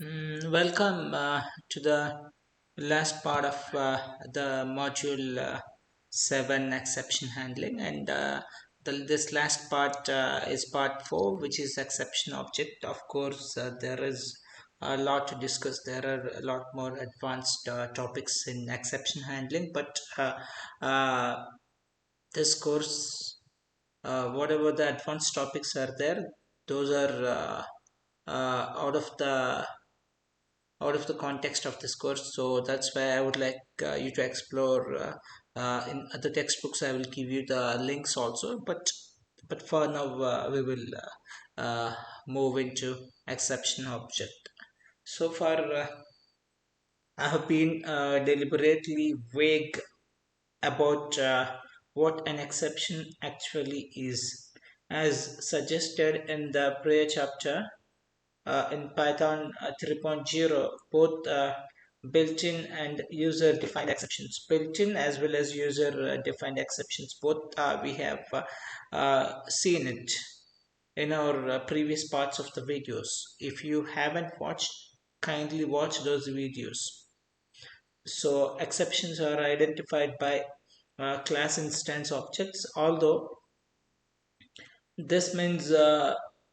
Welcome to the last part of the module 7 exception handling, and this last part is part 4, which is exception object. Of course, there is a lot to discuss. There are a lot more advanced topics in exception handling, but uh, this course, whatever the advanced topics are there, those are out of the context of this course. So that's why I would like you to explore in other textbooks. I will give you the links also, but for now we will move into exception object. So far I have been deliberately vague about what an exception actually is, as suggested in the prior chapter. In Python 3.0, both built-in and user-defined exceptions, built-in as well as user-defined exceptions, both we have seen it in our previous parts of the videos. If you haven't watched, kindly watch those videos. So exceptions are identified by class instance objects, although this means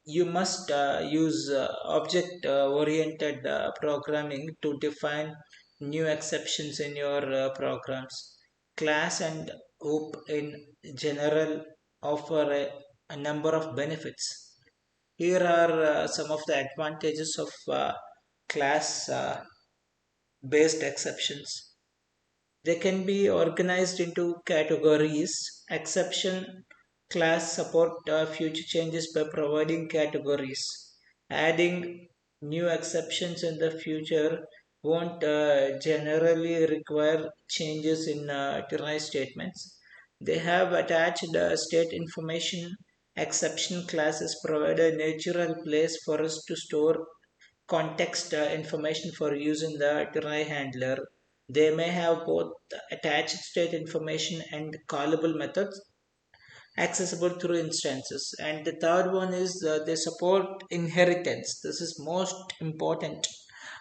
you must use object oriented programming to define new exceptions in your programs. Class and OOP in general offer a number of benefits. Here are some of the advantages of class based exceptions. They can be organized into categories. Exception class support future changes by providing categories. Adding new exceptions in the future won't generally require changes in ternary statements. They have attached state information. Exception classes provide a natural place for us to store context information for use in the ternary handler. They may have both attached state information and callable methods accessible through instances. And the third one is they support inheritance. This is most important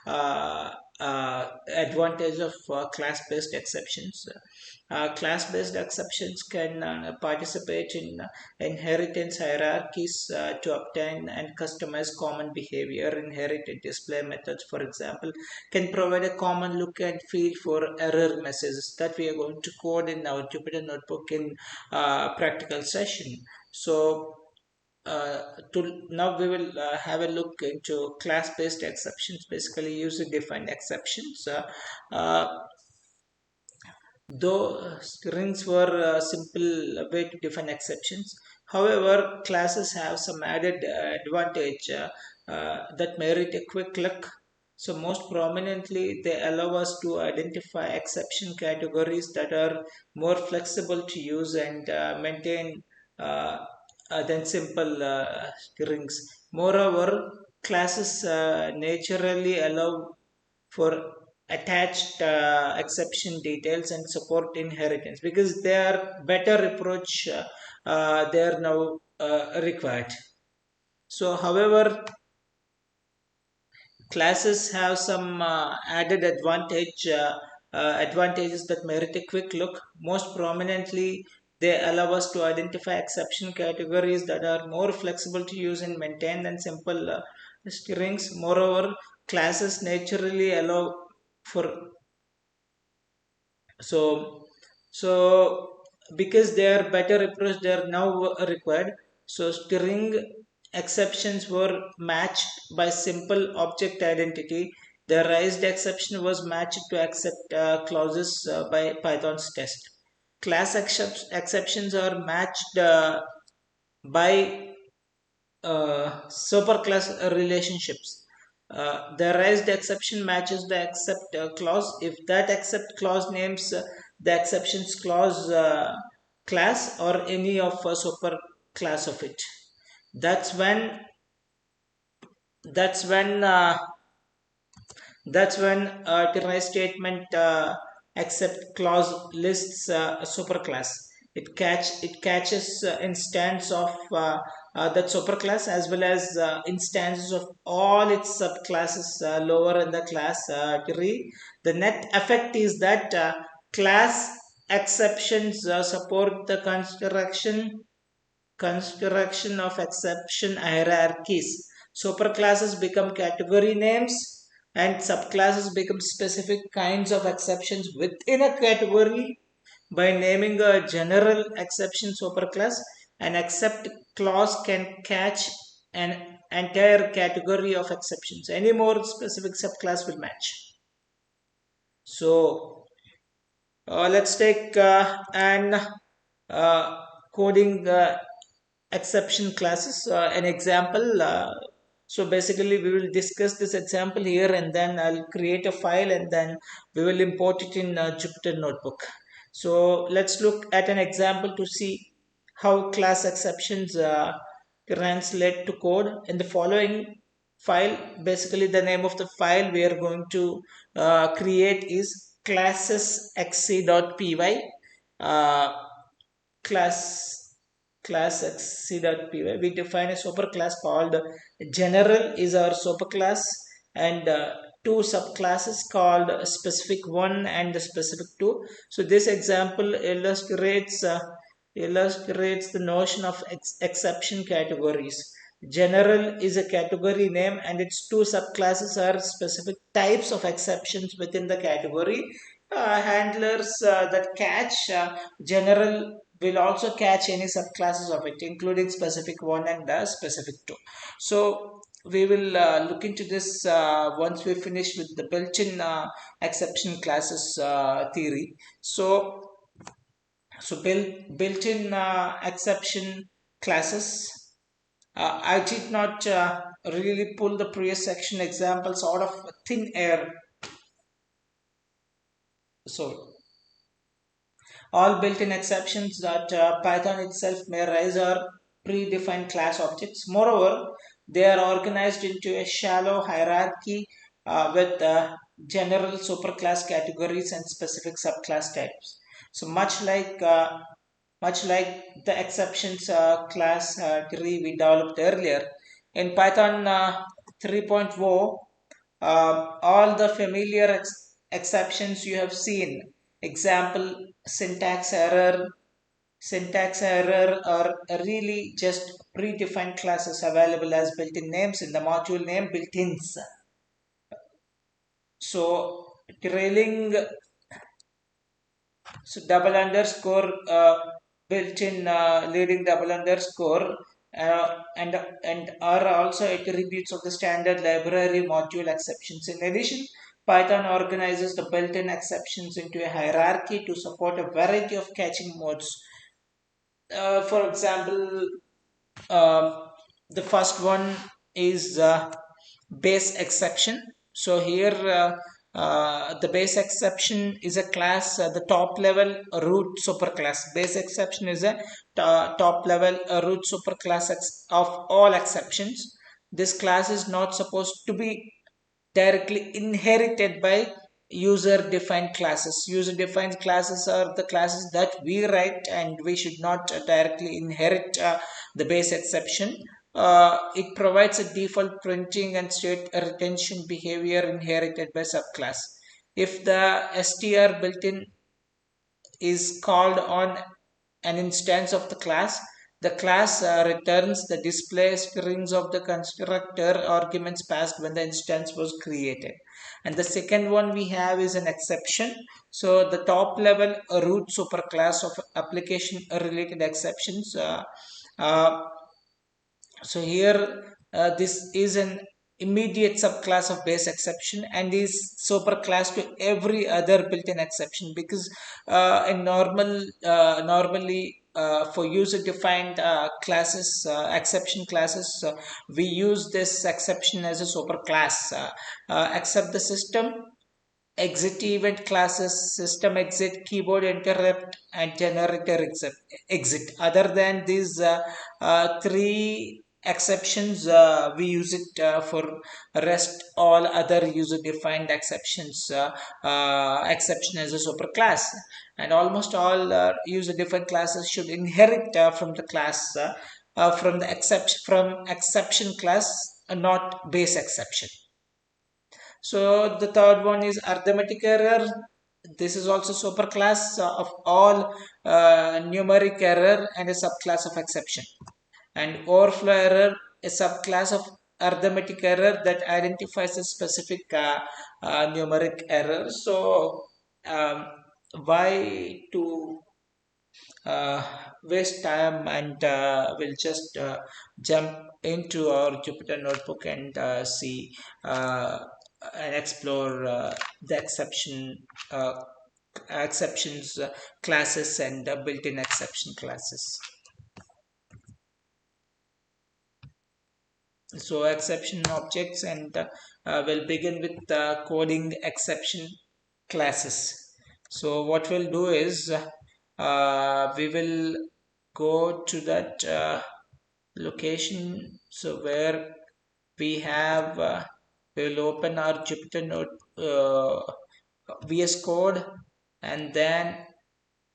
uh, advantage of class-based exceptions. Class-based exceptions can participate in inheritance hierarchies to obtain and customize common behavior. Inherited display methods, for example, can provide a common look and feel for error messages that we are going to code in our Jupyter notebook in practical session. So now we will have a look into class-based exceptions, basically user-defined exceptions. Uh, though strings were a simple way to define exceptions, however, classes have some added advantage that merit a quick look. So most prominently, they allow us to identify exception categories that are more flexible to use and maintain uh, than simple strings. Moreover, classes naturally allow for attached exception details and support inheritance because they are better approach they are now required. So however, classes have some added advantages that merit a quick look. Most prominently, they allow us to identify exception categories that are more flexible to use and maintain than simple strings. Moreover, classes naturally allow for so so because they are better approach, they are now required. So string exceptions were matched by simple object identity. The raised exception was matched to accept clauses by Python's test. Class exceptions are matched by superclass relationships. The raised exception matches the accept clause if that accept clause names the exceptions clause class or any of a super class of it. That's when that's when uh, that's when ternary statement accept clause lists a superclass. It catches instance of that superclass as well as instances of all its subclasses lower in the class tree. The net effect is that class exceptions support the construction of exception hierarchies. Superclasses become category names and subclasses become specific kinds of exceptions within a category. By naming a general exception superclass, an except clause can catch an entire category of exceptions. Any more specific subclass will match. So let's take an coding exception classes an example. So basically we will discuss this example here and then I'll create a file and then we will import it in Jupyter Notebook. So let's look at an example to see how class exceptions translate to code. In the following file, basically the name of the file we are going to create is classesxc.py. Class.xc.py. We define a superclass called general is our superclass and two subclasses called specific one and specific two. So this example illustrates the notion of exception categories. General is a category name and its two subclasses are specific types of exceptions within the category. Handlers that catch general will also catch any subclasses of it, including specific one and specific two. So we will look into this once we finish with the built-in exception classes theory. So built-in exception classes. I did not really pull the previous section examples out of thin air. So all built-in exceptions that Python itself may raise are predefined class objects. Moreover, they are organized into a shallow hierarchy with general superclass categories and specific subclass types. So much like the exceptions class tree we developed earlier in Python 3.0, all the familiar exceptions you have seen, example syntax error are really just predefined classes available as built-in names in the module name built-ins. So trailing, so double underscore built-in leading double underscore and are also attributes of the standard library module exceptions. In addition, Python organizes the built-in exceptions into a hierarchy to support a variety of catching modes. For example, the first one is base exception. So here the base exception is a class, the top level root superclass. Base exception is a top level root superclass of all exceptions. This class is not supposed to be directly inherited by user defined classes. User defined classes are the classes that we write and we should not directly inherit the base exception. It provides a default printing and state retention behavior inherited by subclass. If the str built-in is called on an instance of the class returns the display strings of the constructor arguments passed when the instance was created. And the second one we have is an exception. So the top level root superclass of application related exceptions. So here this is an immediate subclass of base exception and is superclass to every other built-in exception, because in normally for user-defined classes, exception classes, we use this exception as a superclass, except the system exit event classes, system exit, keyboard interrupt, and generator exit. Other than these three exceptions, we use it for rest all other user defined exceptions, exception as a superclass. And almost all user defined classes should inherit from the class from the exception class, not base exception. So the third one is arithmetic error. This is also superclass of all numeric error and a subclass of exception. And overflow error, a subclass of arithmetic error that identifies a specific numeric error. So um, why to uh, waste time, and we'll just jump into our Jupyter notebook and see uh, and explore the uh, exceptions classes and built-in exception classes. So exception objects, and we'll begin with coding exception classes. So what we'll do is we will go to that location, so where we have we'll open our Jupyter Note VS Code, and then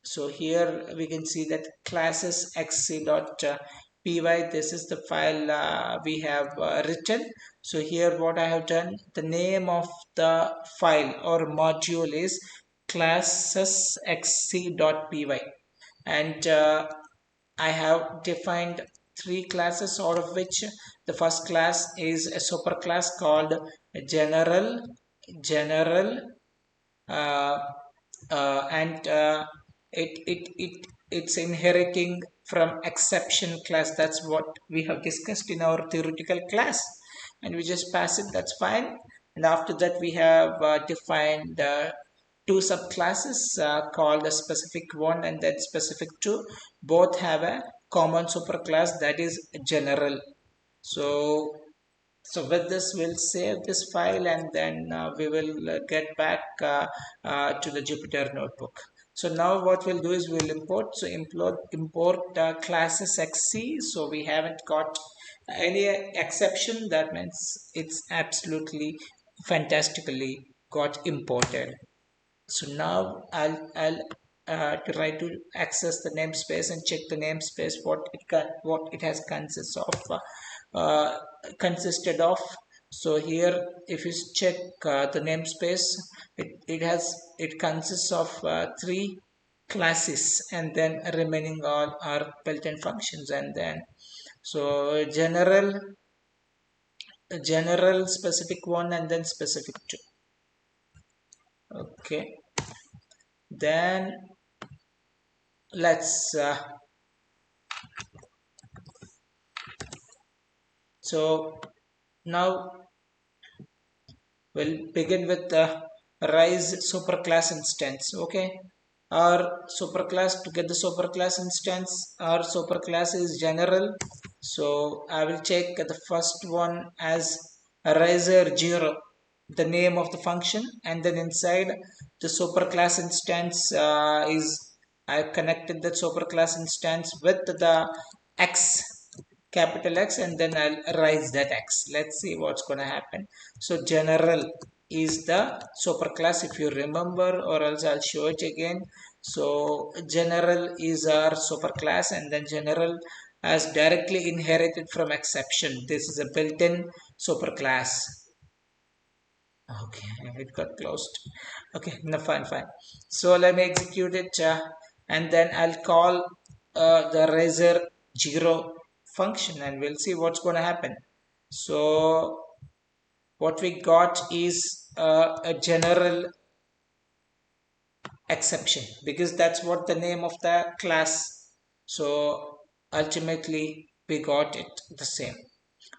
so here we can see that classes xc.py. This is the file we have written. So here what I have done, the name of the file or module is classes xc.py, and I have defined three classes, out of which the first class is a superclass called general uh, and it's inheriting from exception class. That's what we have discussed in our theoretical class, and we just pass it, that's fine. And after that we have defined two subclasses called a specific one and then specific two. Both have a common superclass, that is general. So with this, we'll save this file, and then we will get back to the Jupyter notebook. So now what we'll do is we'll import. So import classes XC. So we haven't got any exception. That means it's absolutely fantastically got imported. So now I'll try to access the namespace and check the namespace what it has uh, consisted of. So here if you check the namespace, it consists of three classes, and then remaining all are built-in functions. And then so general specific one and then specific two. Okay, then let's so now we'll begin with the rise superclass instance. Okay, our superclass, to get the superclass instance, our superclass is general. So I will check the first one as riser 0, the name of the function, and then inside the superclass instance is I connected the superclass instance with the x, capital X, and then I'll raise that X. Let's see what's going to happen. So general is the superclass, if you remember, or else I'll show it again. So general is our superclass, and then general has directly inherited from exception. This is a built-in superclass. Okay, it got closed. Okay, no, fine. So let me execute it, and then I'll call the razor 0 function, and we'll see what's going to happen. So what we got is a general exception, because that's what the name of the class. So ultimately we got it the same.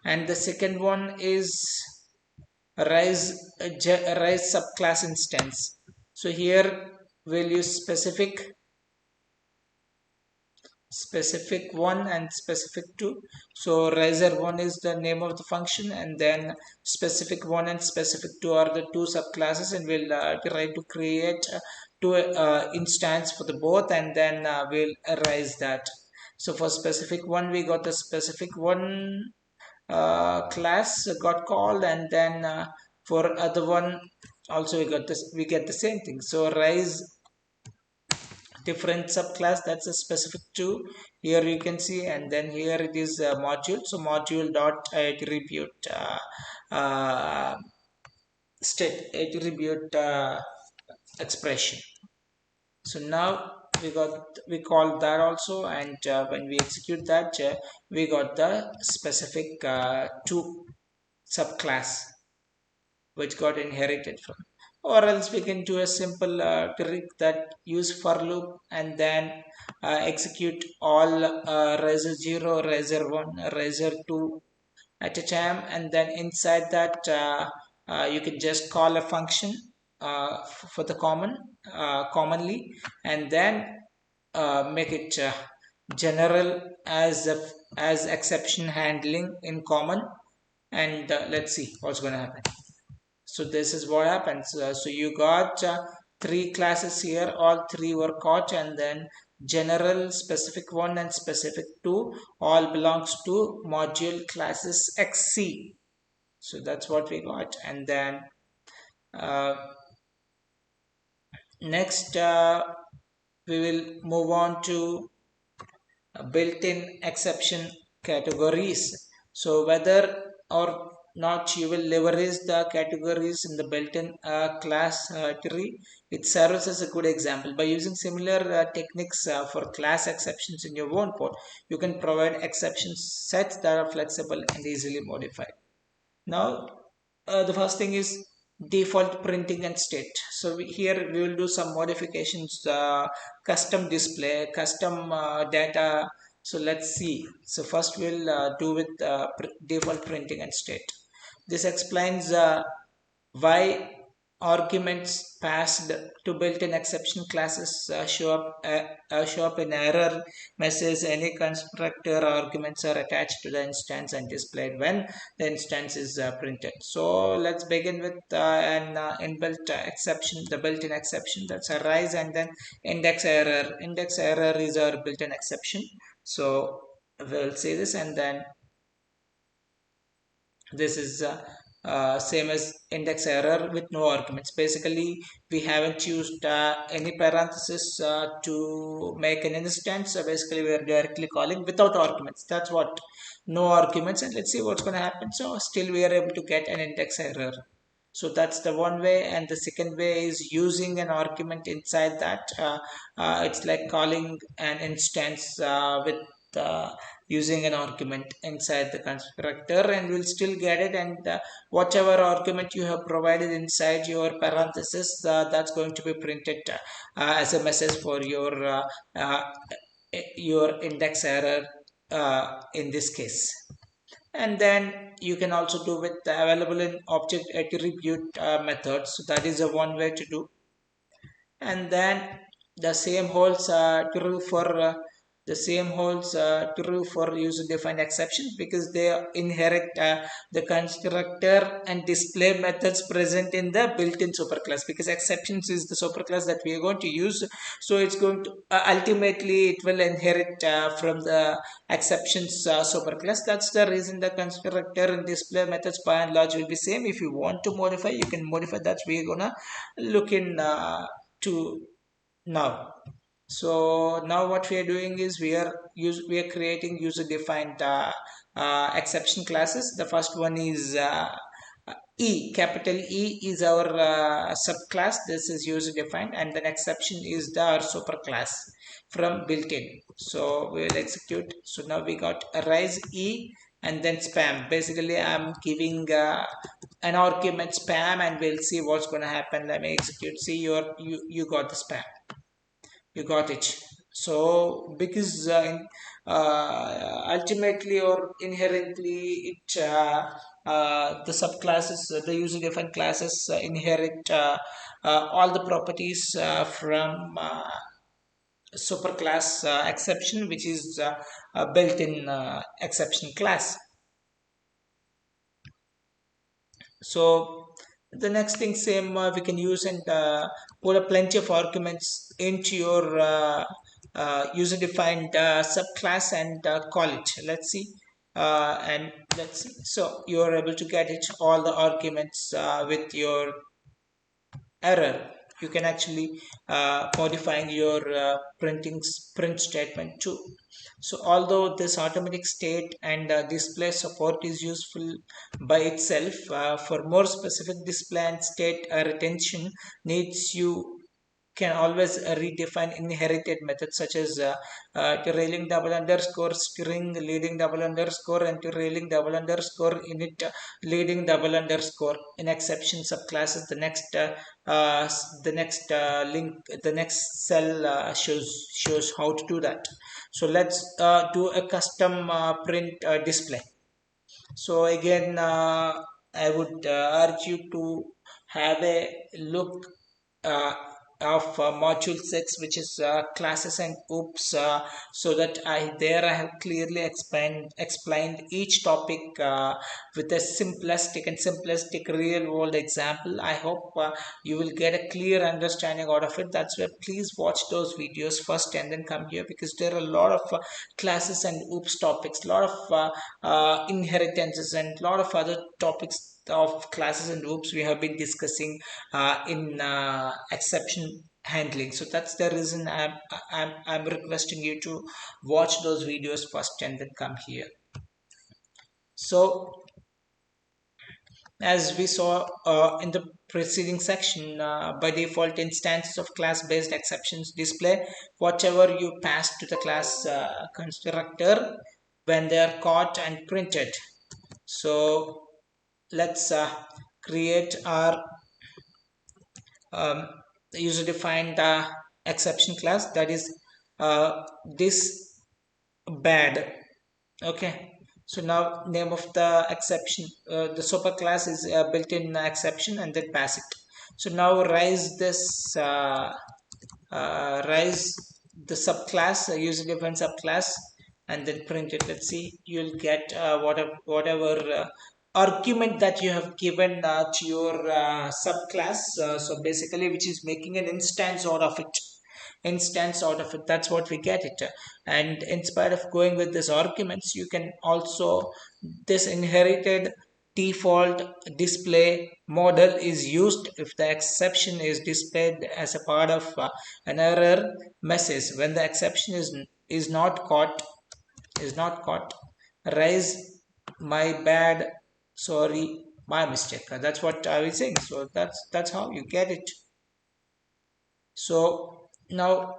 And the second one is rise subclass instance. So here we'll use specific one and specific two. So riser one is the name of the function, and then specific one and specific two are the two subclasses, and we'll try to create two instance for the both, and then we'll erase that. So for specific one, we got the specific one class got called, and then for other one also we get the same thing. So rise different subclass that's a specific to here you can see, and then here it is module. So module dot attribute uh, state attribute expression. So now we call that also, and when we execute that, we got the specific two subclass which got inherited from. Or else we can do a simple trick that use for loop and then execute all razor 0, razor 1, razor 2 at a time, and then inside that you can just call a function for the commonly, and then make it general as exception handling in common, and let's see what's going to happen. So this is what happens. So you got three classes here, all three were caught, and then general, specific 1 and specific 2 all belongs to module classes XC. So that's what we got. And then uh, next we will move on to built-in exception categories. So whether or not you will leverage the categories in the built-in class tree, it serves as a good example. By using similar techniques for class exceptions in your own code, you can provide exception sets that are flexible and easily modified. Now the first thing is default printing and state. So here we will do some modifications, custom display, custom data. So let's see. So first we'll do with default printing and state. This explains why arguments passed to built-in exception classes show up in error message. Any constructor arguments are attached to the instance and displayed when the instance is printed. So let's begin with an inbuilt exception, the built-in exception, that's arise, and then index error. Index error is our built-in exception. So we'll see this, and then this is same as index error with no arguments. Basically we haven't used any parenthesis to make an instance. So basically we are directly calling without arguments. That's what, no arguments. And let's see what's going to happen. So still we are able to get an index error. So that's the one way, and the second way is using an argument inside that. It's like calling an instance with using an argument inside the constructor, and we'll still get it, and whatever argument you have provided inside your parenthesis, that's going to be printed as a message for your index error in this case. And then you can also do with the available in object attribute methods. So that is a one way to do. And then the same holds true for true for user defined exceptions, because they inherit the constructor and display methods present in the built-in superclass, because exceptions is the superclass that we are going to use. So it's going to ultimately it will inherit from the exceptions superclass. That's the reason the constructor and display methods by and large will be same. If you want to modify, you can modify. That's we're gonna look in to now. So now what we are doing is we are creating user defined exception classes. The first one is E, capital E is our subclass. This is user defined, and the exception is the our superclass from built-in. So we will execute. So now we got arise E and then spam. Basically I'm giving an argument spam, and we'll see what's going to happen. Let me execute. See, you got the spam, you got it. So because ultimately or inherently it the subclasses, the user defined classes inherit all the properties from superclass exception, which is a built-in exception class. So the next thing, same we can use and put a plenty of arguments into your user defined subclass and call it. Let's see. And let's see. So you are able to get it all the arguments with your error. you can actually modifying your print statement too. So although this automatic state and display support is useful by itself, for more specific display and state retention needs, you can always redefine inherited methods such as trailing double underscore string leading double underscore and trailing double underscore init leading double underscore. In exception subclasses, the next link, the next cell shows how to do that. So let's do a custom print display. So again, I would urge you to have a look uh, of module 6, which is classes and oops, so that I have clearly explained each topic with a simplistic real world example. I hope you will get a clear understanding out of it. That's why please watch those videos first and then come here, because there are a lot of classes and oops topics, a lot of inheritances and a lot of other topics of classes and oops we have been discussing in exception handling. So that's the reason I'm requesting you to watch those videos first and then come here. So as we saw in the preceding section, by default instances of class based exceptions display whatever you pass to the class constructor when they are caught and printed. So let's create our um, user defined exception class, that is this bad. Okay, so now name of the exception, the superclass is built-in exception, and then pass it. So now rise the subclass, user defined subclass, and then print it. Let's see, you'll get whatever argument that you have given to your subclass. So basically, which is making an instance out of it. That's what we get it. And in spite of going with these arguments, you can also, this inherited default display model is used if the exception is displayed as a part of an error message. When the exception is not caught, raise my bad, sorry, my mistake. That's what I was saying. So that's how you get it. So now,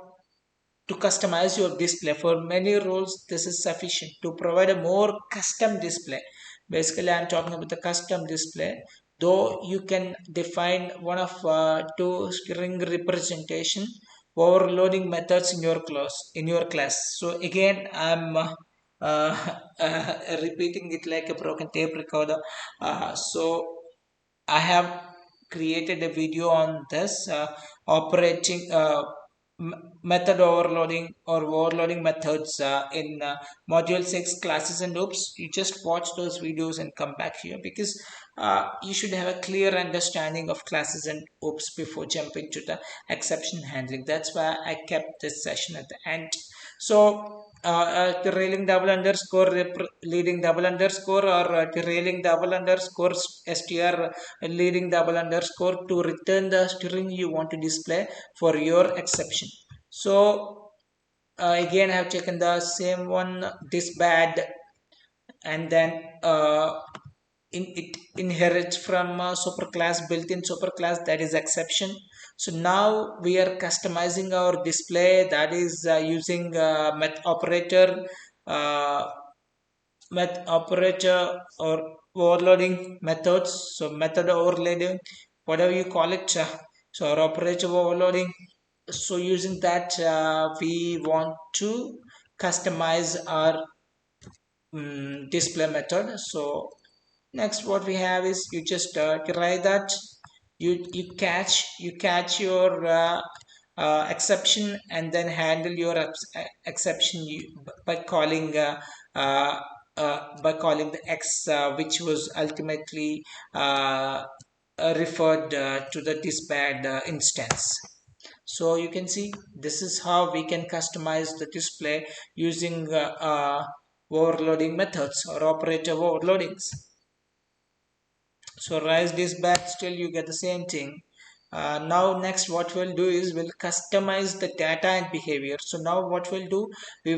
to customize your display for many roles, this is sufficient. To provide a more custom display, basically I'm talking about the custom display, though you can define one of two string representation overloading methods in your class. So again, I'm repeating it like a broken tape recorder. So I have created a video on this operating method overloading or overloading methods in module 6 classes and oops. You just watch those videos and come back here, because you should have a clear understanding of classes and oops before jumping to the exception handling. That's why I kept this session at the end. So the railing double underscore leading double underscore, or the railing double underscore str leading double underscore to return the string you want to display for your exception. So again I have taken the same one, this bad, and then it inherits from superclass, built-in superclass, that is exception. So now we are customizing our display, that is using met operator or overloading methods. So method overloading, whatever you call it, so our operator overloading. So using that we want to customize our display method. So next what we have is, you just try that, you catch your exception, and then handle your exception uh, by calling the x, which was ultimately referred to the disbad instance. So you can see, this is how we can customize the display using overloading methods or operator overloadings. So rise this back, still you get the same thing. Now next what we'll do is we'll customize the data and behavior. So now what we'll do, we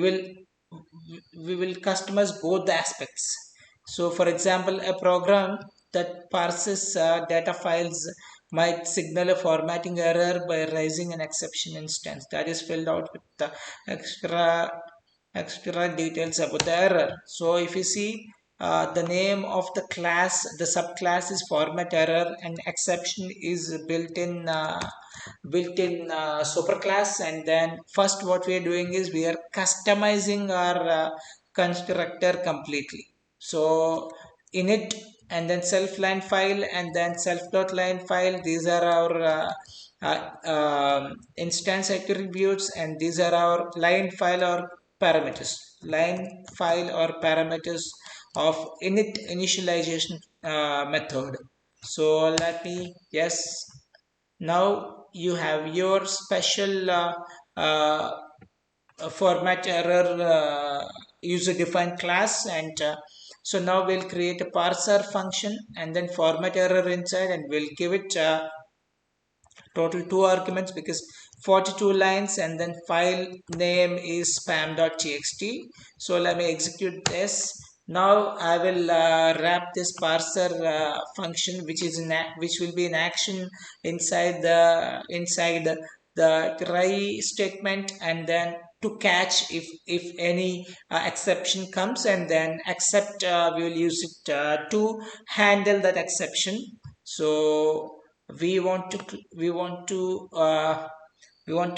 will customize both the aspects. So for example, a program that parses data files might signal a formatting error by raising an exception instance that is filled out with the extra details about the error. So if you see, the name of the class, the subclass is format error, and exception is built in superclass. And then first what we are doing is we are customizing our constructor completely. So init and then self line file and then self dot line file, these are our instance attributes, and these are our line file or parameters of initialization method. So let me, yes, now you have your special uh, format error user defined class. And so now we'll create a parser function and then format error inside, and we'll give it total 2 arguments because 42 lines, and then file name is spam.txt. So let me execute this. Now I will wrap this parser function, which is which will be in action inside the try statement, and then to catch if any exception comes, and then accept, we will use it to handle that exception. So we want to we want to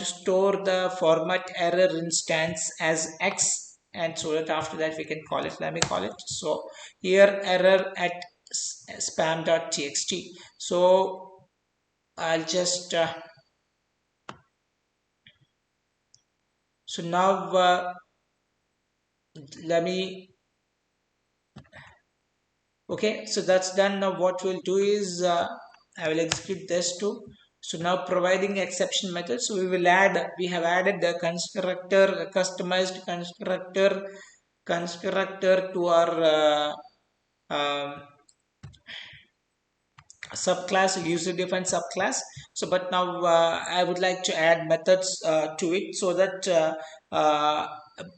store the format error instance as x, and so that after that we can call it, let me call it, so here error at spam.txt. So I'll just so now let me, okay, so that's done. Now what we'll do is I will execute this too. So now providing exception method, so we have added the constructor, customized constructor to our um, subclass, user defined subclass. So but now I would like to add methods to it, so that uh,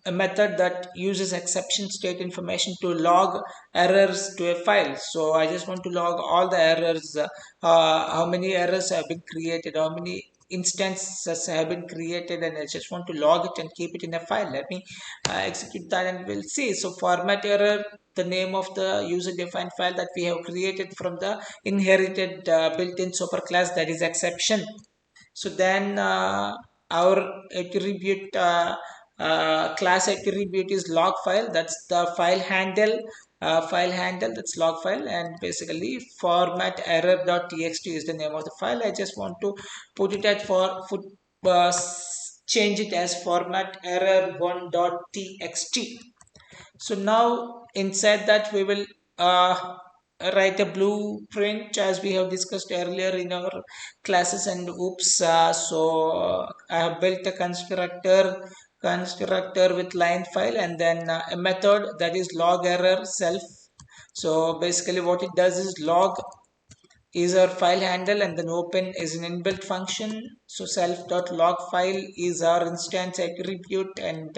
a method that uses exception state information to log errors to a file. So I just want to log all the errors, how many errors have been created, how many instances have been created, and I just want to log it and keep it in a file. Let me execute that and we'll see. So format error, the name of the user defined file that we have created from the inherited built-in superclass, that is exception. So then our attribute class attribute is log file, that's the file handle, that's log file. And basically format error.txt is the name of the file. I just want to put it at uh, change it as format error1.txt. So now inside that we will write a blueprint as we have discussed earlier in our classes. And oops, I have built a constructor with line file, and then a method that is log error self. So basically what it does is log is our file handle, and then open is an inbuilt function. So self.log file is our instance attribute, and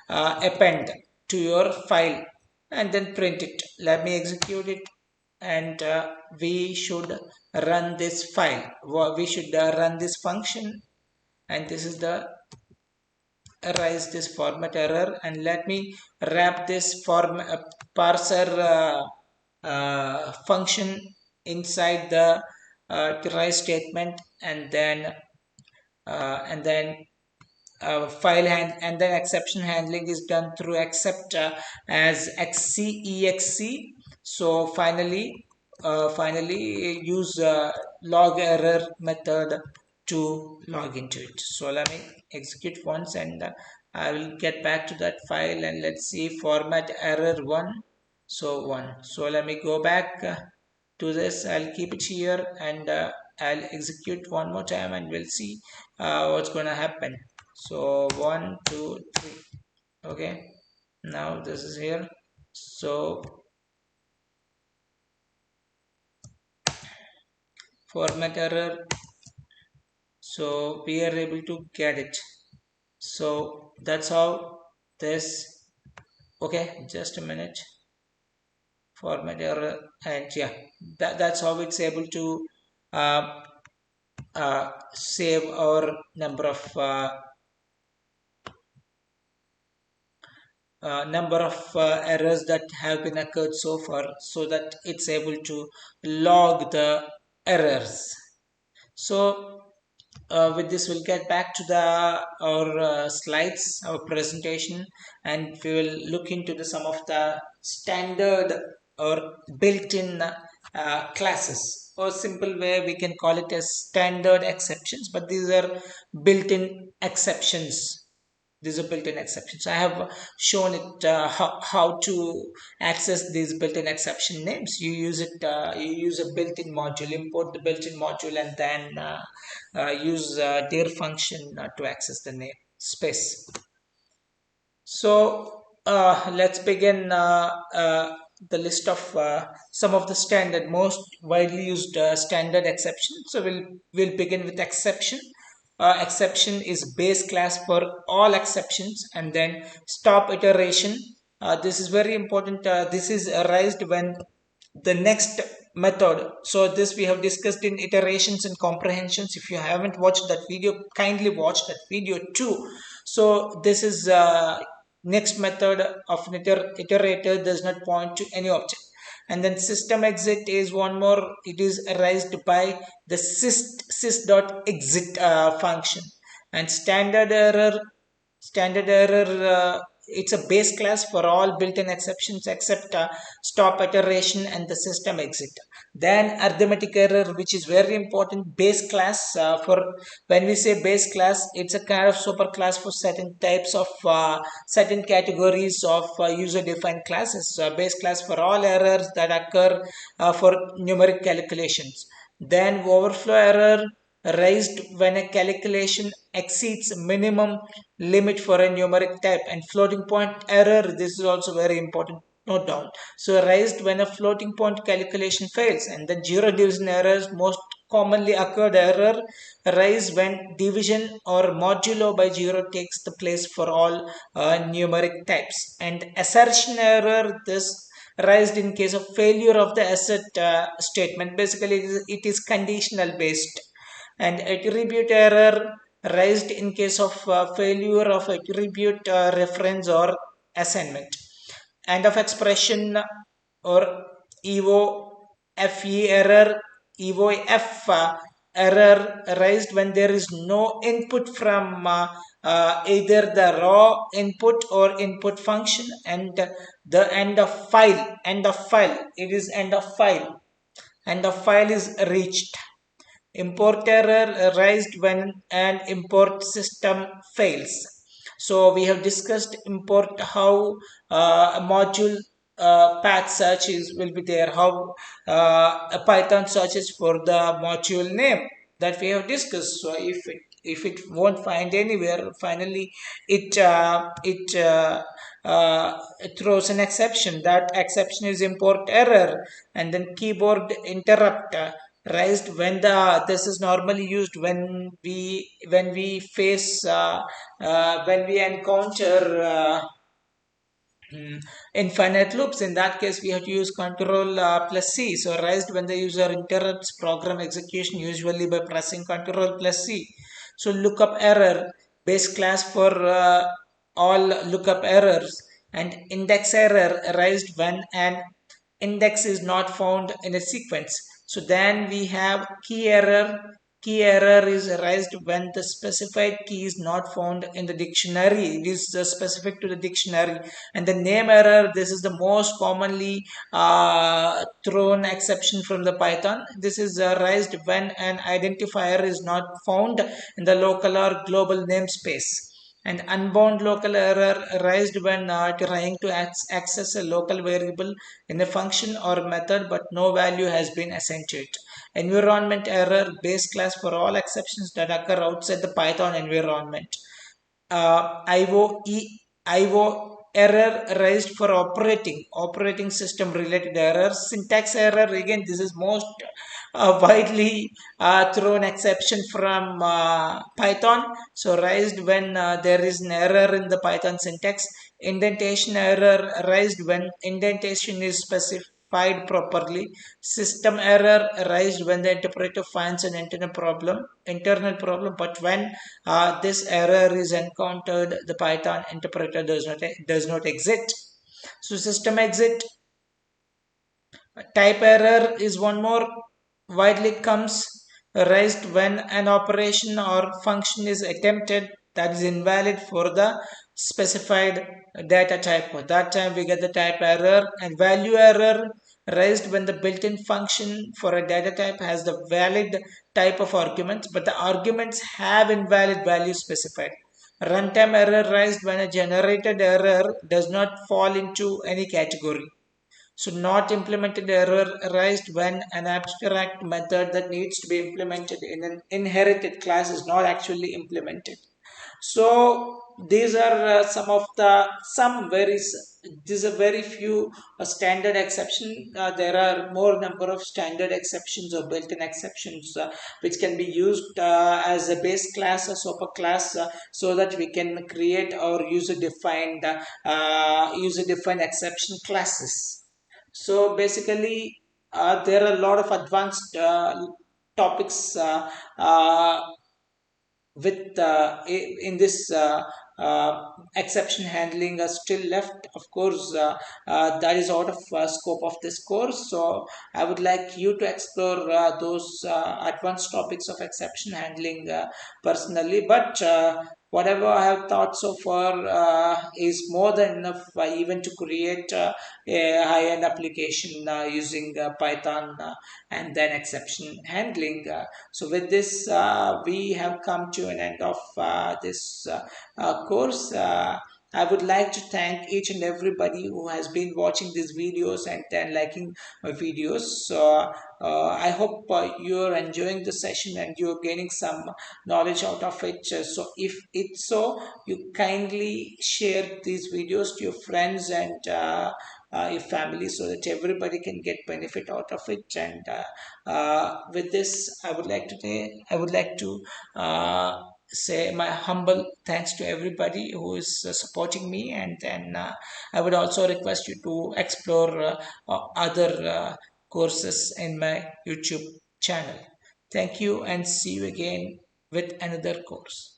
append to your file, and then print it. Let me execute it, and we should run this file. We should run this function, and this is the arise this format error. And let me wrap this parser function inside the try statement, and then file and then exception handling is done through accept as xcext. So finally use log error method to log into it. So let me execute once, and I will get back to that file, and let's see format error 1. So 1. So let me go back to this. I'll keep it here, and I'll execute one more time, and we'll see what's going to happen. So 1 2 3. Okay, now this is here. So format error So we are able to get it. So that's how this, okay, just a minute, format error, and yeah, that's how it's able to uh, save our number of errors that have been occurred so far, so that it's able to log the errors. So with this, we'll get back to our slides, our presentation, and we will look into some of the standard or built-in classes, or simple way we can call it as standard exceptions, but these are built-in exceptions. These are built-in exceptions. I have shown it how to access these built-in exception names. You use it. You use a built-in module. Import the built-in module, and then use dir function to access the name space. So let's begin the list of some of the standard, most widely used standard exceptions. So we'll begin with exception. Exception is base class for all exceptions, and then stop iteration. This is very important. This is raised when the next method. So this we have discussed in iterations and comprehensions. If you haven't watched that video, kindly watch that video too. So this is next method of an iterator does not point to any object. And then system exit is one more. It is raised by the sys.exit function. And standard error, it's a base class for all built-in exceptions except stop iteration and the system exit. Then arithmetic error, which is very important, base class for when we say base class, it's a kind of super class for certain types of certain categories of user-defined classes. Base class for all errors that occur for numeric calculations. Then overflow error raised when a calculation exceeds minimum limit for a numeric type. And floating point error, this is also very important, note down. So raised when a floating point calculation fails. And the zero division errors, most commonly occurred error, rise when division or modulo by zero takes the place for all numeric types. And assertion error, this raised in case of failure of the assert statement. Basically it is conditional based. And attribute error raised in case of failure of attribute reference or assignment. End of expression or EOFE error, EOF error raised when there is no input from either the raw input or input function. And the end of file, it is end of file is reached. Import error raised when an import system fails. So we have discussed import, how a module path search will be there, how a Python searches for the module name, that we have discussed. So if it won't find anywhere, finally it throws an exception. That exception is import error. And then keyboard interrupt raised when this is normally used when we face when we encounter infinite loops. In that case, we have to use control plus C. So raised when the user interrupts program execution, usually by pressing control plus C. So lookup error, base class for all lookup errors. And index error raised when an index is not found in a sequence. So then we have key error. Key error is raised when the specified key is not found in the dictionary. It is specific to the dictionary. And the name error, this is the most commonly thrown exception from the Python. This is raised when an identifier is not found in the local or global namespace. And unbound local error raised when trying to access a local variable in a function or method, but no value has been assigned to it. Environment error, base class for all exceptions that occur outside the Python environment. IO error raised for operating system related errors. Syntax error, again this is most a widely thrown exception from Python. So raised when there is an error in the Python syntax. Indentation error raised when indentation is specified properly. System error raised when the interpreter finds an internal problem. But when this error is encountered, the Python interpreter does not exit. So system exit. Type error is one more, widely comes raised when an operation or function is attempted that is invalid for the specified data type. At that time we get the type error. And value error raised when the built-in function for a data type has the valid type of arguments, but the arguments have invalid values specified. Runtime error raised when a generated error does not fall into any category. So not implemented error arised when an abstract method that needs to be implemented in an inherited class is not actually implemented. So these are these are very few standard exception. There are more number of standard exceptions or built-in exceptions which can be used as a base class or super class, so that we can create our user-defined exception classes. So basically, there are a lot of advanced topics with in this exception handling are still left. Of course, that is out of scope of this course. So I would like you to explore those advanced topics of exception handling personally. But whatever I have thought so far is more than enough even to create a high-end application using Python and then exception handling. So with this, we have come to an end of this course. I would like to thank each and everybody who has been watching these videos and then liking my videos. So I hope you're enjoying the session and you're gaining some knowledge out of it. So if it's so, you kindly share these videos to your friends and your family, so that everybody can get benefit out of it. And with this, I would like to say my humble thanks to everybody who is supporting me. And then I would also request you to explore other courses in my YouTube channel. Thank you, and see you again with another course.